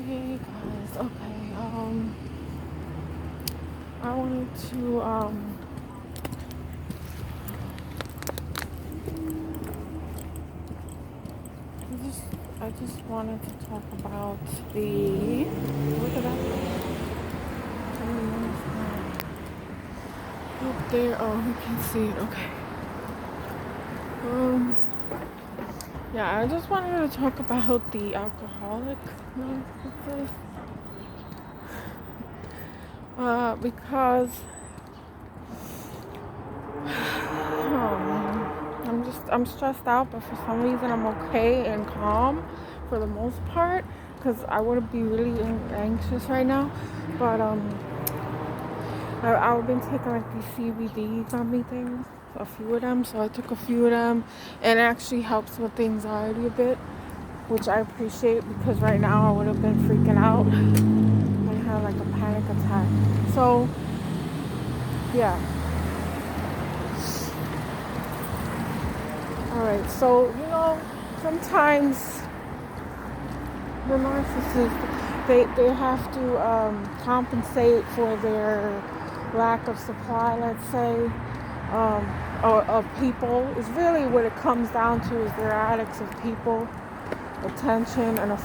Hey guys, okay, I wanted to, I just, I just wanted to talk about look at that, up there, oh, you can see it, okay, um, yeah, I just wanted to talk about the Alcoholic Narcissist, because, I'm stressed out, but for some reason I'm okay and calm for the most part, because I would be really anxious right now, but, I've been taking like these CBD gummy things, a few of them, so I took a few of them, and it actually helps with the anxiety a bit, which I appreciate because right now I would have been freaking out and had like a panic attack. So, yeah. Alright, so, sometimes the narcissist, they have to compensate for their lack of supply, let's say, of people. Is really what it comes down to, is they're addicts of people, attention, and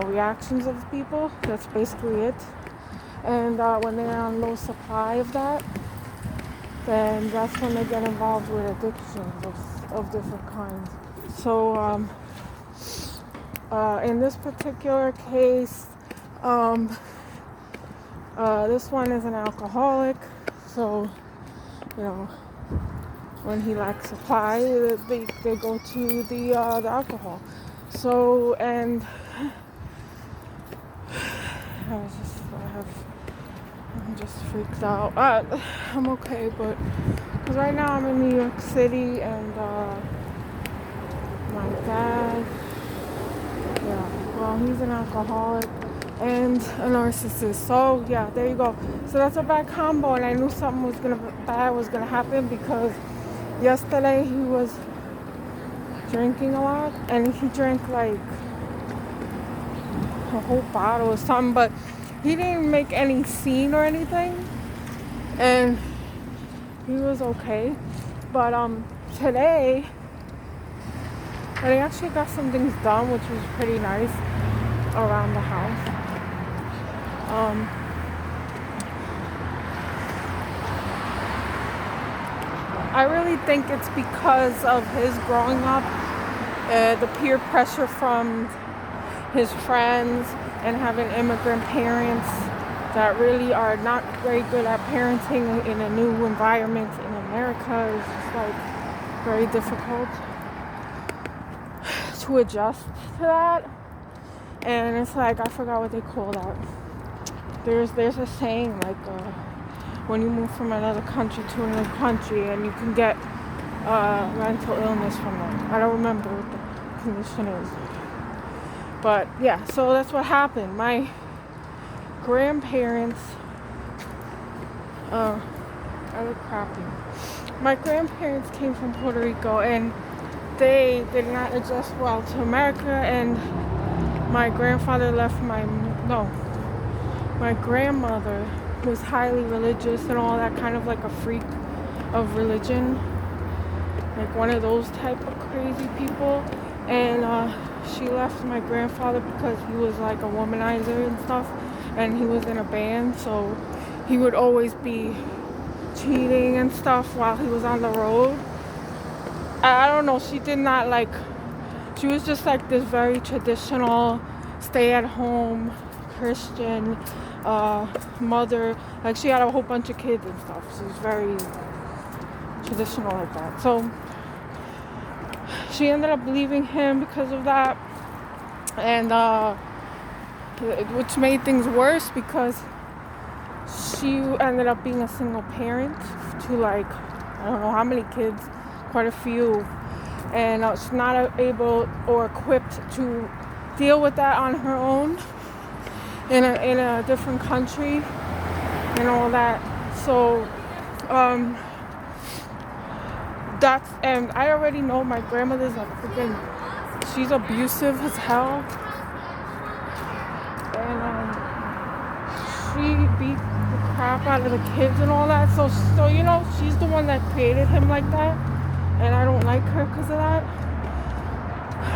reactions of people. That's basically it. And when they're on low supply of that, then that's when they get involved with addictions of different kinds. So in this particular case, this one is an alcoholic, so when he lacks supply, they go to the alcohol. So, and I'm just freaked out. I'm okay, but because right now I'm in New York City, and my dad, he's an alcoholic and a narcissist. So yeah, there you go. So that's a bad combo, and I knew something bad was gonna happen, because yesterday he was drinking a lot, and he drank like a whole bottle or something, but he didn't make any scene or anything, and he was okay. But today, I actually got some things done, which was pretty nice around the house. I really think it's because of his growing up, the peer pressure from his friends, and having immigrant parents that really are not very good at parenting in a new environment in America. Is just like very difficult to adjust to that. And it's like, I forgot what they call that. There's a saying like, when you move from another country to another country, and you can get mental illness from that. I don't remember what the condition is. But yeah, so that's what happened. My grandparents, I look crappy. My grandparents came from Puerto Rico, and they did not adjust well to America, and my grandfather left my grandmother was highly religious and all that, kind of like a freak of religion, like one of those type of crazy people. And she left my grandfather because he was like a womanizer and stuff, and he was in a band, so he would always be cheating and stuff while he was on the road. I don't know, she was just like this very traditional, stay-at-home Christian mother. Like, she had a whole bunch of kids and stuff. She was very traditional like that. So she ended up leaving him because of that, and which made things worse, because she ended up being a single parent to like, I don't know how many kids, quite a few, and she's not able or equipped to deal with that on her own in a different country and all that. So and I already know my grandmother's she's abusive as hell, beat the crap out of the kids and all that. So she's the one that created him like that, and I don't like her because of that.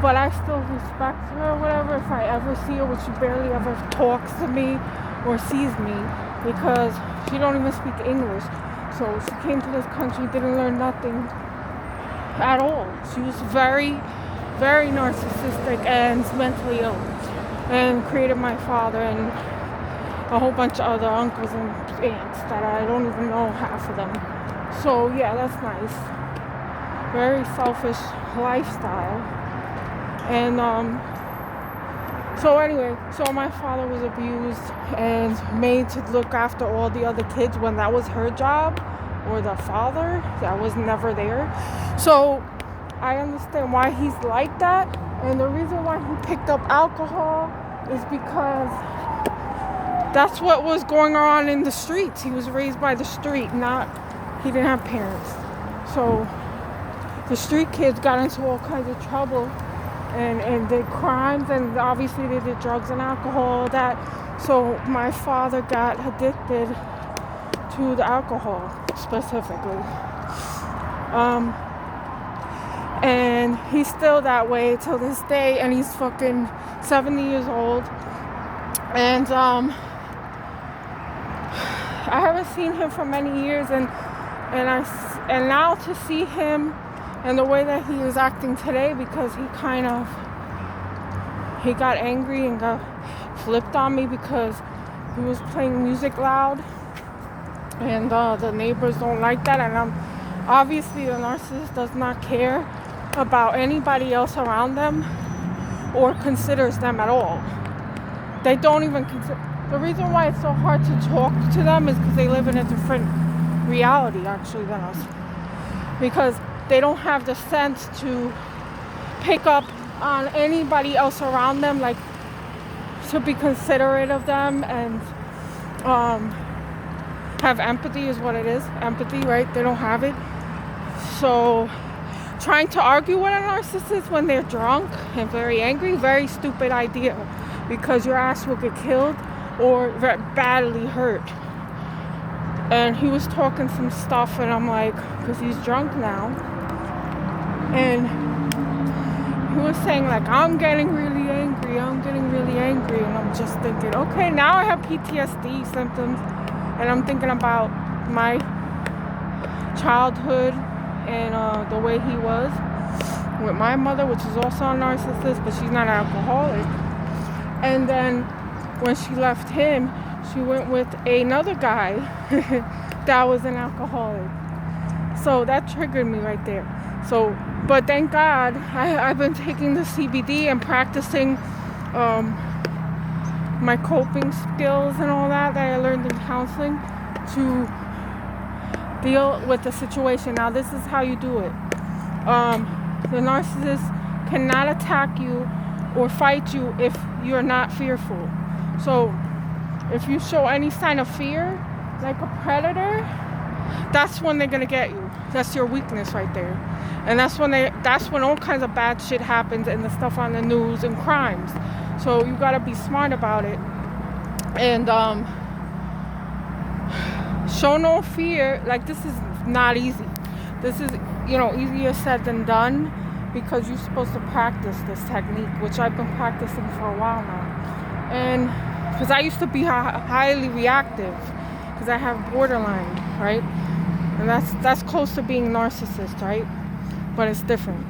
But I still respect her or whatever if I ever see her, which she barely ever talks to me or sees me because she don't even speak English. So she came to this country, didn't learn nothing at all. She was very, very narcissistic and mentally ill, and created my father and a whole bunch of other uncles and aunts that I don't even know half of them. So yeah, that's nice. Very selfish lifestyle. And so anyway, so my father was abused and made to look after all the other kids when that was her job, or the father that was never there. So I understand why he's like that, and the reason why he picked up alcohol is because that's what was going on in the streets. He was raised by the street, he didn't have parents. So the street kids got into all kinds of trouble and did crimes, and obviously they did drugs and alcohol, that. So my father got addicted to the alcohol specifically. And he's still that way till this day, and he's fucking 70 years old. And I haven't seen him for many years, and now to see him and the way that he is acting today, because he got angry and got flipped on me because he was playing music loud, and the neighbors don't like that. And obviously the narcissist does not care about anybody else around them or considers them at all. They don't even consider. The reason why it's so hard to talk to them is because they live in a different reality actually than us, because they don't have the sense to pick up on anybody else around them, like to be considerate of them and have empathy is what it is. Empathy, right? They don't have it. So trying to argue with a narcissist when they're drunk and very angry, very stupid idea, because your ass will get killed or badly hurt. And he was talking some stuff, and I'm like, because he's drunk now, and he was saying like, I'm getting really angry, and I'm just thinking, okay, now I have PTSD symptoms, and I'm thinking about my childhood and the way he was with my mother, which is also a narcissist, but she's not an alcoholic. And then when she left him, she went with another guy that was an alcoholic. So that triggered me right there. So, but thank God, I've been taking the CBD and practicing my coping skills and all that I learned in counseling to deal with the situation. Now, this is how you do it. The narcissist cannot attack you or fight you if you're not fearful. So if you show any sign of fear, like a predator, that's when they're gonna get you. That's your weakness right there. And that's when all kinds of bad shit happens, and the stuff on the news and crimes. So you gotta be smart about it. And show no fear. Like, this is not easy. This is, easier said than done, because you're supposed to practice this technique, which I've been practicing for a while now. And because I used to be highly reactive, because I have borderline, right? And that's close to being narcissist, right? But it's different.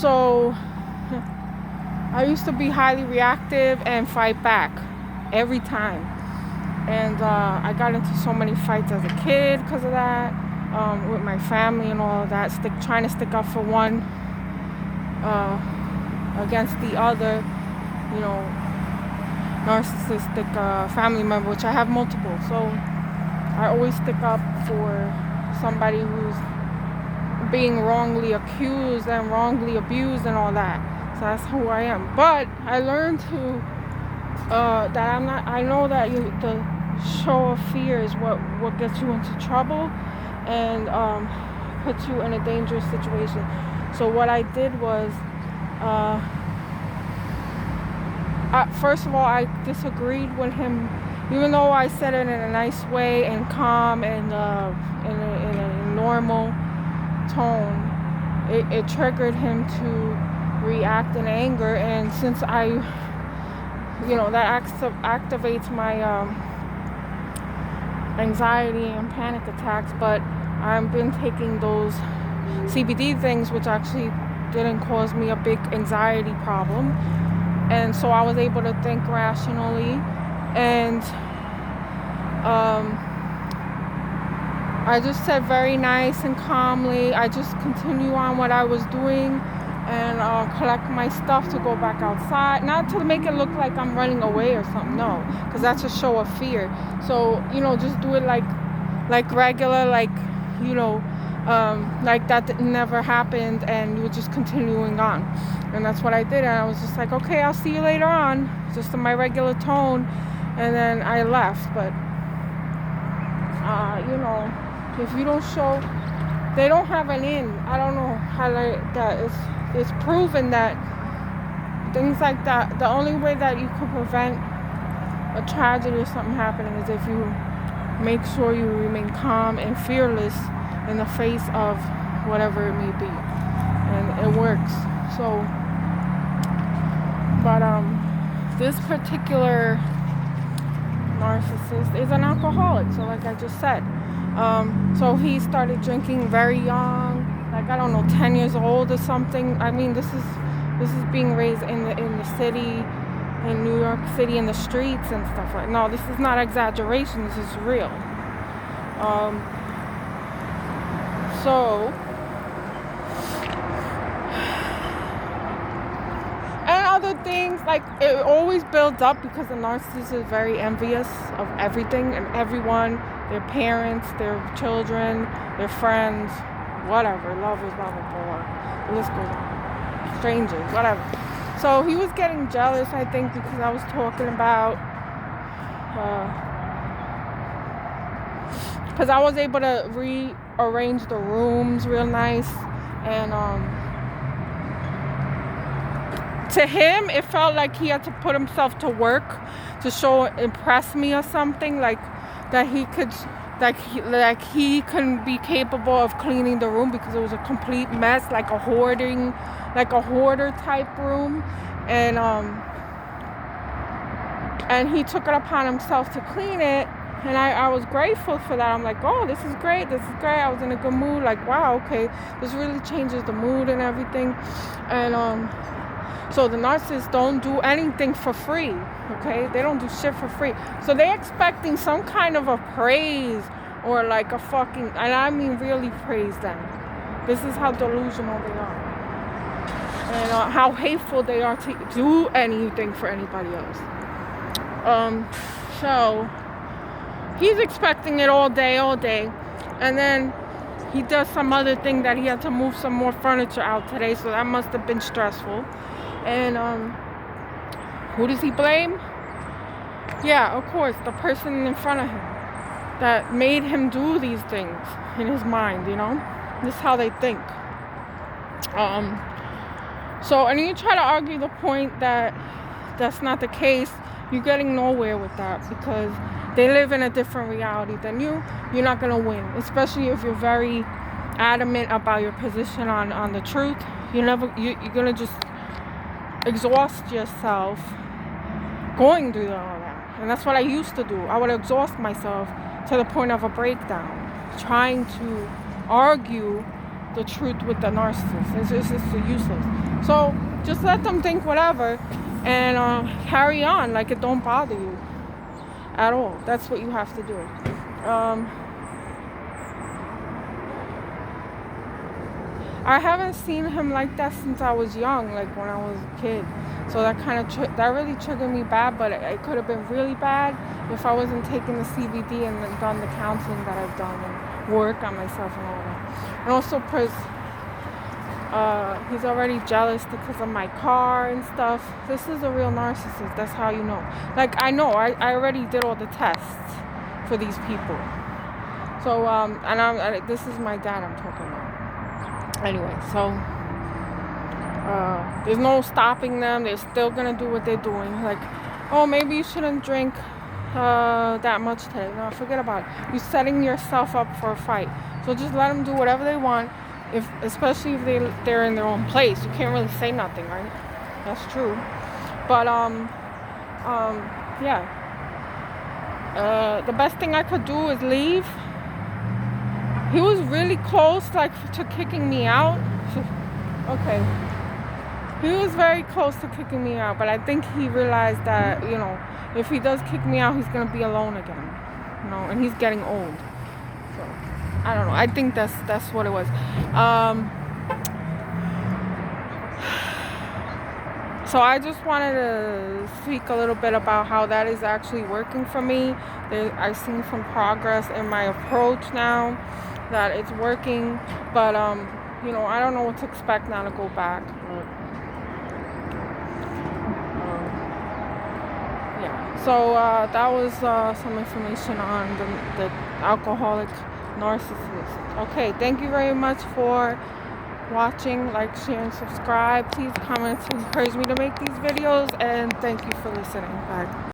So I used to be highly reactive and fight back every time. And I got into so many fights as a kid because of that, with my family and all of that, trying to stick up for one against the other, narcissistic family member, which I have multiple. So I always stick up for somebody who's being wrongly accused and wrongly abused and all that. So that's who I am. But I learned to I know that the show of fear is what gets you into trouble and puts you in a dangerous situation. So what I did was first of all, I disagreed with him, even though I said it in a nice way and calm and in a normal tone. It triggered him to react in anger, and since that activates my anxiety and panic attacks. But I've been taking those CBD things, which actually didn't cause me a big anxiety problem, and so I was able to think rationally, and I just said very nice and calmly. I just continue on what I was doing and collect my stuff to go back outside. Not to make it look like I'm running away or something, no, because that's a show of fear. So, just do it like regular, like that never happened, and you were just continuing on. And that's what I did. And I was just like, okay, I'll see you later on, just in my regular tone. And then I left. But, if you don't show, they don't have an in. I don't know how that. It's proven that things like that, the only way that you can prevent a tragedy or something happening is if you make sure you remain calm and fearless in the face of whatever it may be. And it works. So, but this particular narcissist is an alcoholic. So like I just said, so he started drinking very young, like I don't know, 10 years old or something. I mean, this is being raised in the city, in New York City, in the streets and stuff like. No, this is not exaggeration. This is real. So, and other things, like it always builds up because the narcissist is very envious of everything and everyone, their parents, their children, their friends, whatever, lovers, blah, blah, blah. The list goes on. Strangers, whatever. So he was getting jealous, I think, because I was talking about, because I was able to rearrange the rooms real nice, and to him it felt like he had to put himself to work to impress me or something, like that he could, like he couldn't be capable of cleaning the room because it was a complete mess, like a hoarder type room, and he took it upon himself to clean it. And I was grateful for that. I'm like, oh, this is great. I was in a good mood. Like, wow, okay, this really changes the mood and everything. And so the narcissists don't do anything for free, okay? They don't do shit for free. So they're expecting some kind of a praise or like a fucking, and I mean really praise them. This is how delusional they are. And how hateful they are to do anything for anybody else. So he's expecting it all day, and then he does some other thing that he had to move some more furniture out today, so that must have been stressful. And who does he blame? Yeah, of course, the person in front of him that made him do these things in his mind, This is how they think. So, and you try to argue the point that that's not the case, you're getting nowhere with that, because they live in a different reality than you. You're not going to win, especially if you're very adamant about your position on the truth. You're going to just exhaust yourself going through all that. And that's what I used to do. I would exhaust myself to the point of a breakdown, trying to argue the truth with the narcissist. It's just useless. So just let them think whatever and carry on like it don't bother you at all. That's what you have to do. I haven't seen him like that since I was young, like when I was a kid. So that kind of that really triggered me bad, but it could have been really bad if I wasn't taking the CBD and then done the counseling that I've done and work on myself and all that. And also because he's already jealous because of my car and stuff. This is a real narcissist. That's how you know. Like, I know. I already did all the tests for these people. So, this is my dad I'm talking about. Anyway, so, There's no stopping them. They're still gonna do what they're doing. Like, oh, maybe you shouldn't drink that much today. No, forget about it. You're setting yourself up for a fight. So just let them do whatever they want. Especially if they're in their own place, you can't really say nothing, right? That's true. But yeah. The best thing I could do is leave. He was really close, like, to kicking me out. Okay. He was very close to kicking me out, but I think he realized that, if he does kick me out, he's gonna be alone again. And he's getting old. So I don't know. I think that's what it was. So I just wanted to speak a little bit about how that is actually working for me. I've seen some progress in my approach now, that it's working. But I don't know what to expect now to go back. But, yeah. So that was some information on the alcoholic narcissist. Okay, thank you very much for watching. Like, share, and subscribe. Please comment to encourage me to make these videos, and thank you for listening. Bye.